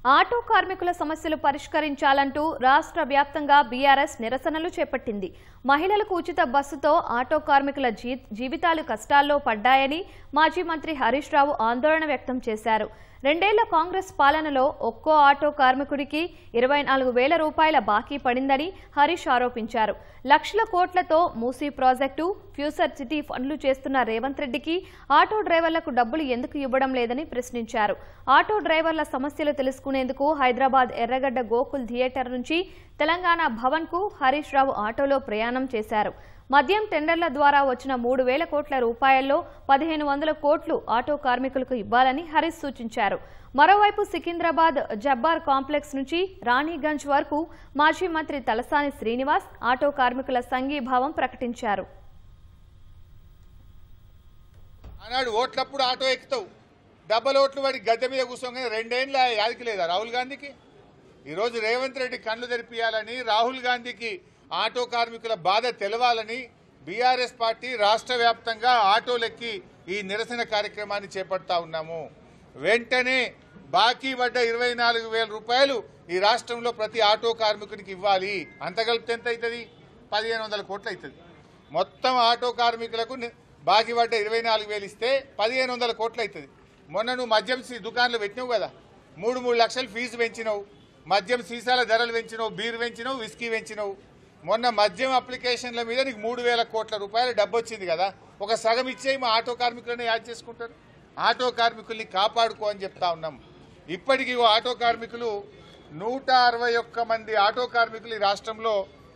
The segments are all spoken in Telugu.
ఆటో కార్మికుల సమస్యలు పరిష్కరించాలంటూ రాష్ట్ర వ్యాప్తంగా బీఆర్ఎస్ నిరసనలు చేపట్టింది. మహిళలకు ఉచిత బస్సుతో ఆటో కార్మికుల జీవితాలు కష్టాల్లో పడ్డాయని మాజీ మంత్రి హరీష్ రావు ఆందోళన వ్యక్తం చేశారు. 2 ఏళ్ల కాంగ్రెస్ పాలనలో ఒక్కో ఆటో కార్మికుడికి 24,000 రూపాయల బాకీ పడిందని హరీష్ ఆరోపించారు. లక్షల కోట్లతో మూసీ ప్రాజెక్టు, ఫ్యూచర్ సిటీ ఫండ్లు చేస్తున్న రేవంత్ రెడ్డికి ఆటో డ్రైవర్లకు డబ్బులు ఎందుకు ఇవ్వడం లేదని ప్రశ్నించారు. ఆటో డ్రైవర్ల సమస్యలు తెలుసుకునేందుకు హైదరాబాద్ ఎర్రగడ్డ గోకుల్ థియేటర్ నుంచి తెలంగాణ భవన్ కు హరీష్ రావు ఆటోలో ప్రయాణం చేశారు. మద్యం టెండర్ల ద్వారా వచ్చిన 3,000 కోట్ల రూపాయల్లో 1,500 కోట్లు ఆటో కార్మికులకు ఇవ్వాలని హరీష్ సూచించారు. మరోవైపు సికింద్రాబాద్ జబ్బార్ కాంప్లెక్స్ నుంచి రాణిగంజ్ వరకు మాజీ మంత్రి తలసాని శ్రీనివాస్ ఆటో కార్మికుల సంఘీభావం ప్రకటించారు. ఆనాడు ఓట్లప్పుడు ఆటో ఎక్కుతావు, డబ్బల ఓట్లు వాడి గద్దె మీద కూర్చోగానే 2 ఏళ్ళ యాదికి లేదా రాహుల్ గాంధీకి? ఈరోజు రేవంత్ రెడ్డి కళ్ళు తెరిపియాలని, రాహుల్ గాంధీకి ఆటో కార్మికుల బాధ తెలవాలని బీఆర్ఎస్ పార్టీ రాష్ట్ర వ్యాప్తంగా ఆటోలెక్కి ఈ నిరసన కార్యక్రమాన్ని చేపడతా ఉన్నాము. వెంటనే బాకీ పడ్డ 24,000 రూపాయలు ఈ రాష్ట్రంలో ప్రతి ఆటో కార్మికునికి ఇవ్వాలి. అంత కలిపితే ఎంత అవుతుంది? 1,500 కోట్లు అవుతుంది. మొత్తం ఆటో కార్మికులకు బాకీ పడ్డ 24,000 ఇస్తే 1,500 కోట్లు అవుతుంది. మొన్న నువ్వు మద్యం దుకాణాలు పెట్టినావు కదా, 3 లక్షలు ఫీజు పెంచినావు, మద్యం సీసాల ధరలు పెంచినావు, బీర్ పెంచినావు, విస్కీ పెంచినావు. మొన్న మద్యం అప్లికేషన్ల మీద నీకు 3,000 కోట్ల రూపాయలు డబ్బు వచ్చింది కదా, ఒక సగం ఇచ్చేయి మా ఆటో కార్మికులను యాడ్ చేసుకుంటారు. ఆటో కార్మికుల్ని కాపాడుకో అని చెప్తా ఉన్నాం. ఇప్పటికీ ఆటో కార్మికులు 161 మంది ఆటో కార్మికులు ఈ రాష్ట్రంలో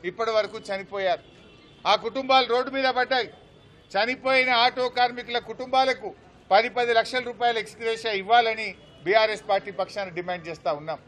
ఇప్పటి వరకు చనిపోయారు. ఆ కుటుంబాలు రోడ్డు మీద పడ్డాయి. చనిపోయిన ఆటో కార్మికుల కుటుంబాలకు 10 లక్షల రూపాయల ఎక్స్గ్రేషియా ఇవ్వాలని బీఆర్ఎస్ పార్టీ పక్షాన డిమాండ్ చేస్తా ఉన్నాం.